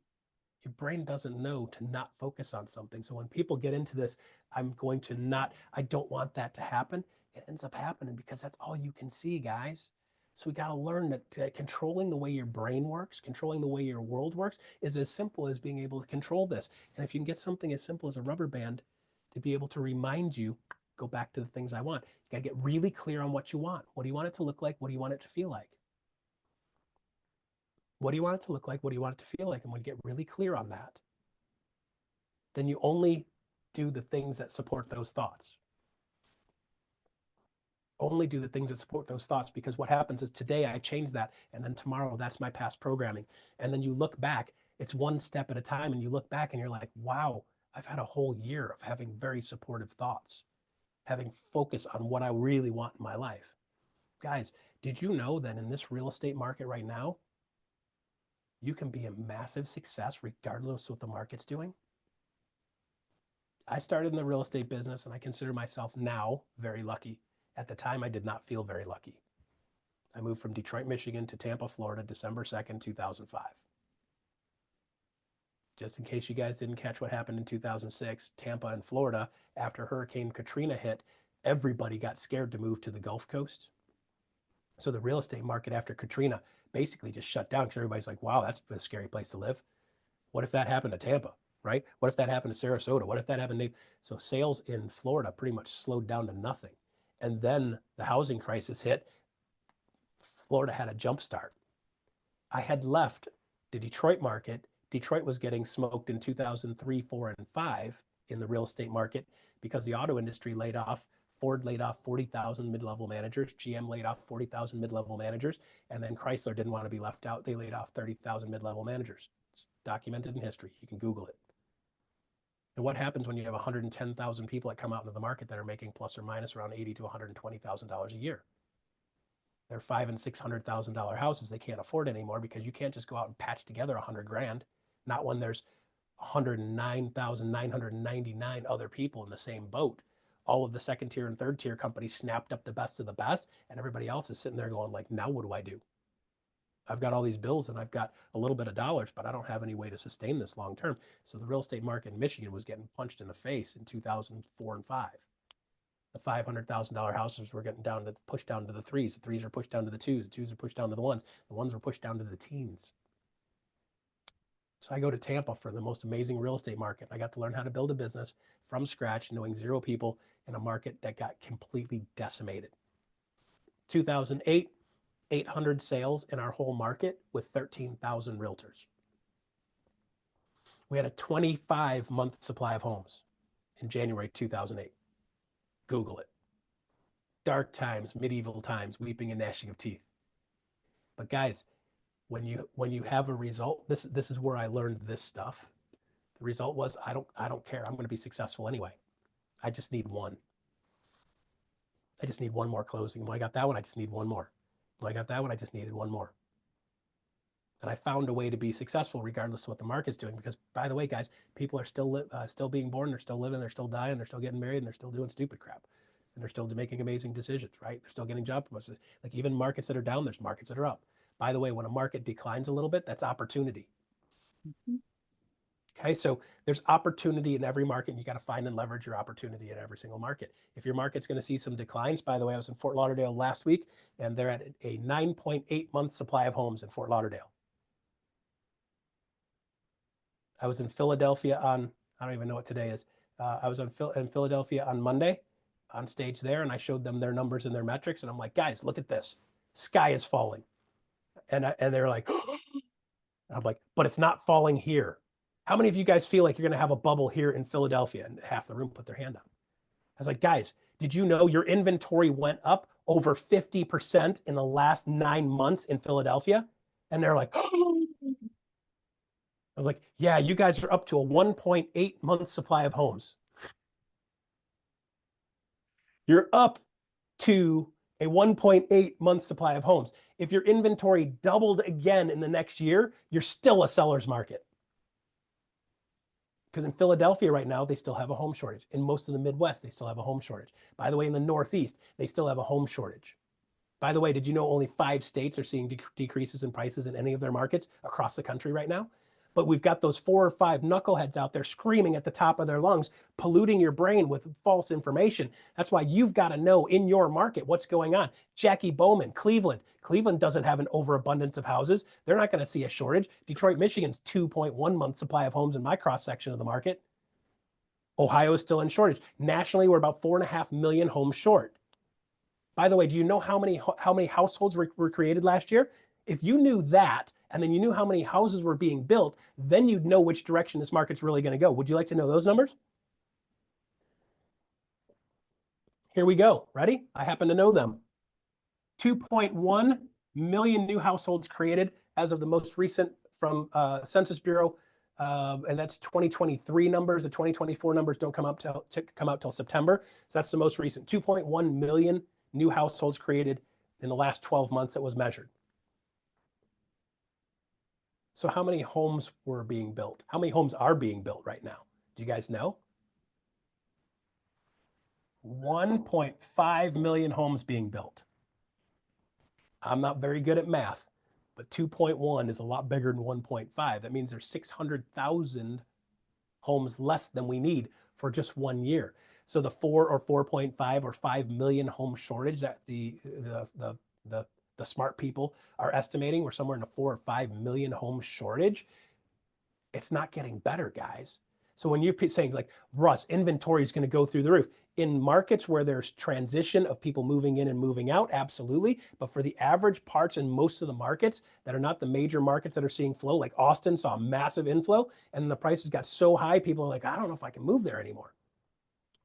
[SPEAKER 3] Your brain doesn't know to not focus on something. So when people get into this, I'm going to not, I don't want that to happen, it ends up happening because that's all you can see, guys. So we got to learn that controlling the way your brain works, controlling the way your world works is as simple as being able to control this. And if you can get something as simple as a rubber band to be able to remind you, go back to the things I want. You got to get really clear on what you want. What do you want it to look like? What do you want it to feel like? What do you want it to look like? What do you want it to feel like? And when you get really clear on that, then you only do the things that support those thoughts. Only do the things that support those thoughts, because what happens is today I change that, and then tomorrow that's my past programming. And then you look back, it's one step at a time, and you look back and you're like, wow, I've had a whole year of having very supportive thoughts, having focus on what I really want in my life. Guys, did you know that in this real estate market right now, you can be a massive success regardless of what the market's doing? I started in the real estate business, and I consider myself now very lucky. At the time, I did not feel very lucky. I moved from Detroit, Michigan to Tampa, Florida, December 2nd, 2005. Just in case you guys didn't catch what happened in 2006, Tampa and Florida, after Hurricane Katrina hit, everybody got scared to move to the Gulf Coast. So the real estate market after Katrina basically just shut down because everybody's like, wow, that's a scary place to live. What if that happened to Tampa, right? What if that happened to Sarasota? What if that happened to... So sales in Florida pretty much slowed down to nothing. And then the housing crisis hit. Florida had a jump start. I had left the Detroit market. Detroit was getting smoked in 2003, 4, and 5 in the real estate market because the auto industry laid off. Ford laid off 40,000 mid-level managers. GM laid off 40,000 mid-level managers. And then Chrysler didn't want to be left out. They laid off 30,000 mid-level managers. It's documented in history. You can Google it. And what happens when you have 110,000 people that come out into the market that are making plus or minus around $80,000 to $120,000 a year? They're $500,000 and $600,000 houses they can't afford anymore, because you can't just go out and patch together 100 grand. Not when there's 109,999 other people in the same boat. All of the second tier and third tier companies snapped up the best of the best, and everybody else is sitting there going like, now what do I do? I've got all these bills and I've got a little bit of dollars, but I don't have any way to sustain this long term. So the real estate market in Michigan was getting punched in the face in 2004 and 5. The $500,000 houses were getting pushed down to the 3s. The 3s are pushed down to the 2s. The 2s are pushed down to the 1s. The 1s were pushed down to the teens. So I go to Tampa for the most amazing real estate market. I got to learn how to build a business from scratch, knowing 0 people in a market that got completely decimated. 2008, 800 sales in our whole market with 13,000 realtors. We had a 25-month supply of homes in January 2008. Google it. Dark times, medieval times, weeping and gnashing of teeth. But guys, when you have a result, this is where I learned this stuff. The result was, I don't care. I'm going to be successful anyway. I just need one. I just need one more closing. When I got that one, I just need one more. When I got that one, I just needed one more. And I found a way to be successful regardless of what the market's doing. Because, by the way, guys, people are still being born, they're still living, they're still dying, they're still getting married, and they're still doing stupid crap. And they're still making amazing decisions, right? They're still getting job promotions. Like, even markets that are down, there's markets that are up. By the way, when a market declines a little bit, that's opportunity.
[SPEAKER 2] Mm-hmm.
[SPEAKER 3] Okay, so there's opportunity in every market, and you got to find and leverage your opportunity in every single market. If your market's going to see some declines, by the way, I was in Fort Lauderdale last week, and they're at a 9.8 month supply of homes in Fort Lauderdale. I was in Philadelphia on, I don't even know what today is. I was in Philadelphia on Monday on stage there, and I showed them their numbers and their metrics, and I'm like, guys, look at this. Sky is falling. And they're like, I'm like, but it's not falling here. How many of you guys feel like you're going to have a bubble here in Philadelphia? And half the room put their hand up. I was like, guys, did you know your inventory went up over 50% in the last 9 months in Philadelphia? And they're like, oh. I was like, yeah, you guys are up to a 1.8 month supply of homes. You're up to a 1.8 month supply of homes. If your inventory doubled again in the next year, you're still a seller's market. Because in Philadelphia right now, they still have a home shortage. In most of the Midwest, they still have a home shortage. By the way, in the Northeast, they still have a home shortage. By the way, did you know only 5 states are seeing decreases in prices in any of their markets across the country right now? but we've got those 4 or 5 knuckleheads out there screaming at the top of their lungs, polluting your brain with false information. That's why you've got to know in your market what's going on. Jackie Bowman, Cleveland. Cleveland doesn't have an overabundance of houses. They're not going to see a shortage. Detroit, Michigan's 2.1 month supply of homes in my cross section of the market. Ohio is still in shortage. Nationally, we're about 4.5 million homes short. By the way, do you know how many households were created last year? If you knew that, and then you knew how many houses were being built, then you'd know which direction this market's really going to go. Would you like to know those numbers? Here we go. Ready? I happen to know them. 2.1 million new households created as of the most recent from Census Bureau, and that's 2023 numbers. The 2024 numbers don't come out till September. So that's the most recent. 2.1 million new households created in the last 12 months that was measured. So how many homes were being built? How many homes are being built right now? Do you guys know? 1.5 million homes being built. I'm not very good at math, but 2.1 is a lot bigger than 1.5. That means there's 600,000 homes less than we need for just 1 year. So the 4 or 4.5 or 5 million home shortage that the smart people are estimating, we're somewhere in a 4 or 5 million home shortage. It's not getting better, guys. So when you're saying like, Russ, inventory is going to go through the roof. In markets where there's transition of people moving in and moving out, absolutely. But for the average parts in most of the markets that are not the major markets that are seeing flow, like Austin saw a massive inflow and the prices got so high, people are like, I don't know if I can move there anymore,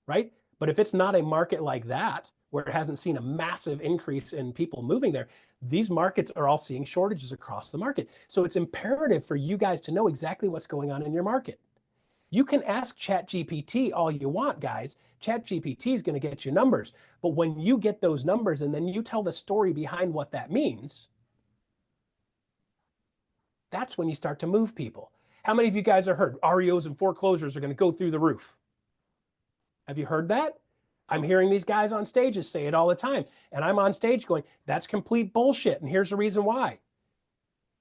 [SPEAKER 3] right? But if it's not a market like that, where it hasn't seen a massive increase in people moving there, these markets are all seeing shortages across the market. So it's imperative for you guys to know exactly what's going on in your market. You can ask ChatGPT all you want, guys. ChatGPT is going to get you numbers. But when you get those numbers and then you tell the story behind what that means, that's when you start to move people. How many of you guys have heard REOs and foreclosures are going to go through the roof? Have you heard that? I'm hearing these guys on stages say it all the time. And I'm on stage going, that's complete bullshit. And here's the reason why.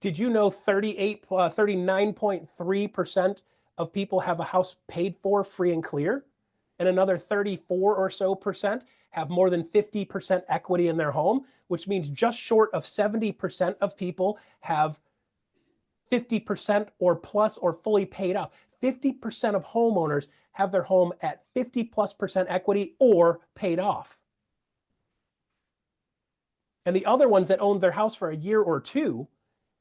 [SPEAKER 3] Did you know 39.3% of people have a house paid for free and clear? And another 34 or so percent have more than 50% equity in their home, which means just short of 70% of people have 50% or plus or fully paid off. 50% of homeowners have their home at 50+% equity or paid off. And the other ones that owned their house for a year or two,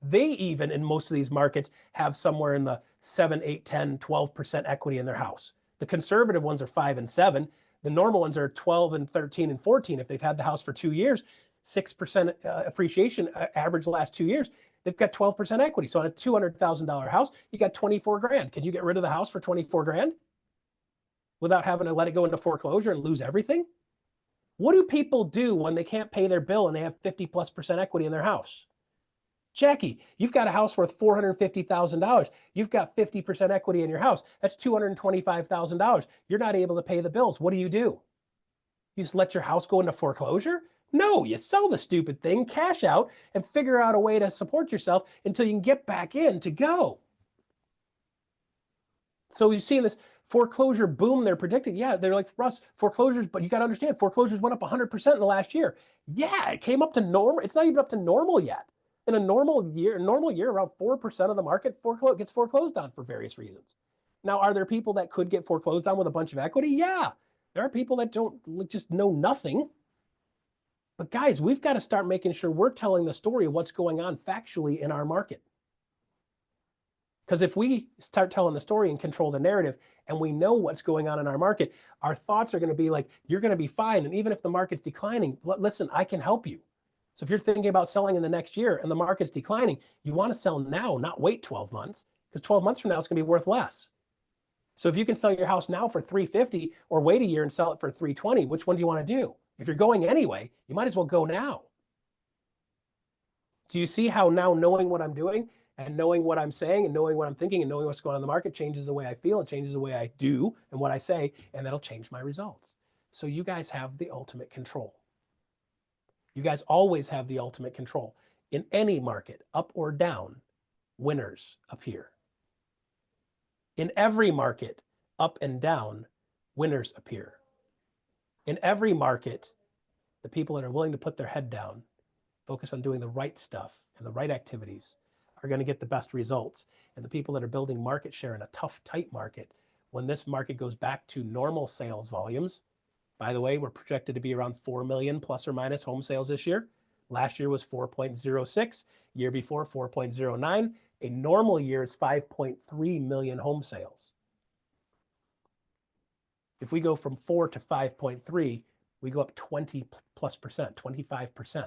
[SPEAKER 3] they even in most of these markets have somewhere in the 7, 8, 10, 12% equity in their house. The conservative ones are 5 and 7. The normal ones are 12 and 13 and 14. If they've had the house for 2 years, 6% appreciation average the last 2 years, they've got 12% equity. So on a $200,000 house, you got 24 grand. Can you get rid of the house for 24 grand without having to let it go into foreclosure and lose everything? What do people do when they can't pay their bill and they have 50+% equity in their house? Jackie, you've got a house worth $450,000. You've got 50% equity in your house. That's $225,000. You're not able to pay the bills. What do? You just let your house go into foreclosure? No, you sell the stupid thing, cash out, and figure out a way to support yourself until you can get back in to go. So you've seen this foreclosure boom they're predicting. Yeah, they're like, Russ, foreclosures, but you got to understand, foreclosures went up 100% in the last year. Yeah, it came up to normal. It's not even up to normal yet. In a normal year, around 4% of the market gets foreclosed on for various reasons. Now, are there people that could get foreclosed on with a bunch of equity? Yeah, there are people that don't just know nothing. But guys, we've got to start making sure we're telling the story of what's going on factually in our market. Because if we start telling the story and control the narrative and we know what's going on in our market, our thoughts are going to be like, you're going to be fine. And even if the market's declining, listen, I can help you. So if you're thinking about selling in the next year and the market's declining, you want to sell now, not wait 12 months, because 12 months from now, it's going to be worth less. So if you can sell your house now for $350 or wait a year and sell it for $320, which one do you want to do? If you're going anyway, you might as well go now. Do you see how now knowing what I'm doing and knowing what I'm saying and knowing what I'm thinking and knowing what's going on in the market changes the way I feel and changes the way I do and what I say, and that'll change my results. So you guys have the ultimate control. You guys always have the ultimate control. In any market, up or down, winners appear. In every market, up and down, winners appear. In every market, the people that are willing to put their head down, focus on doing the right stuff and the right activities are going to get the best results. And the people that are building market share in a tough, tight market, when this market goes back to normal sales volumes, by the way, we're projected to be around 4 million plus or minus home sales this year. Last year was 4.06, year before 4.09. A normal year is 5.3 million home sales. If we go from 4 to 5.3, we go up 20 plus percent, 25%.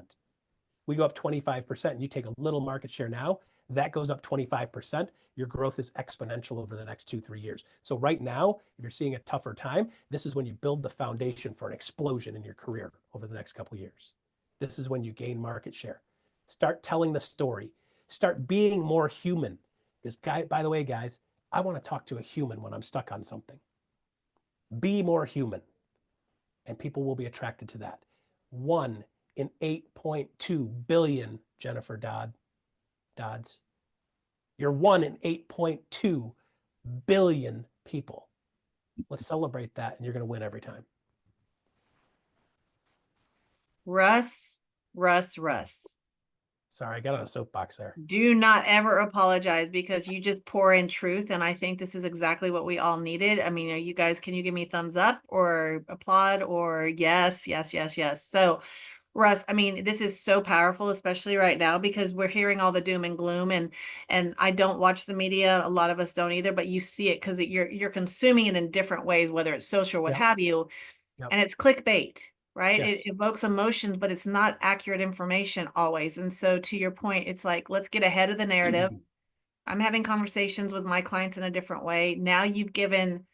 [SPEAKER 3] We go up 25% and you take a little market share now, that goes up 25%. Your growth is exponential over the next 2-3 years. So right now, if you're seeing a tougher time, this is when you build the foundation for an explosion in your career over the next couple of years. This is when you gain market share. Start telling the story. Start being more human. Because, by the way, guys, I want to talk to a human when I'm stuck on something. Be more human. And people will be attracted to that. 1 in 8.2 billion, Jennifer Dodds. You're 1 in 8.2 billion people. Let's celebrate that, and you're going to win every time.
[SPEAKER 1] Russ.
[SPEAKER 3] Sorry, I got on a soapbox there.
[SPEAKER 1] Do not ever apologize, because you just pour in truth. And I think this is exactly what we all needed. I mean, you guys, can you give me thumbs up or applaud or yes. So Russ, I mean, this is so powerful, especially right now, because we're hearing all the doom and gloom, and I don't watch the media. A lot of us don't either, but you see it because you're consuming it in different ways, whether it's social, what have you, and it's clickbait, right?
[SPEAKER 3] Yes.
[SPEAKER 1] It evokes emotions, but it's not accurate information always. And so to your point, it's like, let's get ahead of the narrative. I'm having conversations with my clients in a different way. Now you've given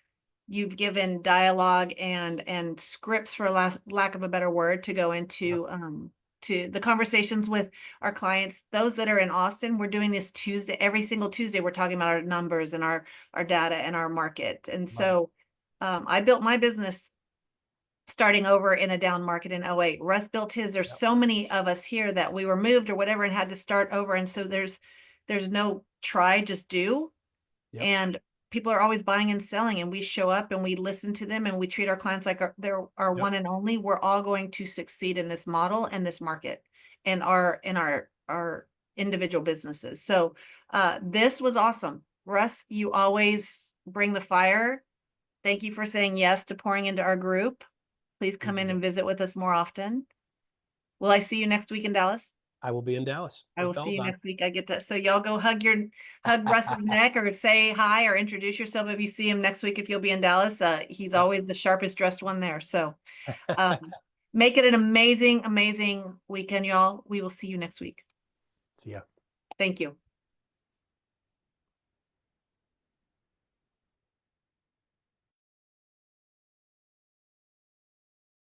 [SPEAKER 1] dialogue and scripts, for lack of a better word, to go into to the conversations with our clients. Those that are in Austin, we're doing this Tuesday, every single Tuesday, we're talking about our numbers and our data and our market. And so I built my business starting over in a down market in 08. Russ built his. There's so many of us here that we were moved or whatever and had to start over. And so there's no try, just do. And people are always buying and selling, and we show up and we listen to them and we treat our clients like they're our one and only. We're all going to succeed in this model and this market and our individual businesses. So this was awesome. Russ, you always bring the fire. Thank you for saying yes to pouring into our group. Please come in and visit with us more often. Will I see you next week in Dallas?
[SPEAKER 3] I will be in Dallas.
[SPEAKER 1] I will see you next week. I get to, so y'all go hug Russ's neck or say hi or introduce yourself if you see him next week, if you'll be in Dallas. He's always the sharpest dressed one there. So make it an amazing weekend, y'all. We will see you next week.
[SPEAKER 3] See ya.
[SPEAKER 1] Thank you.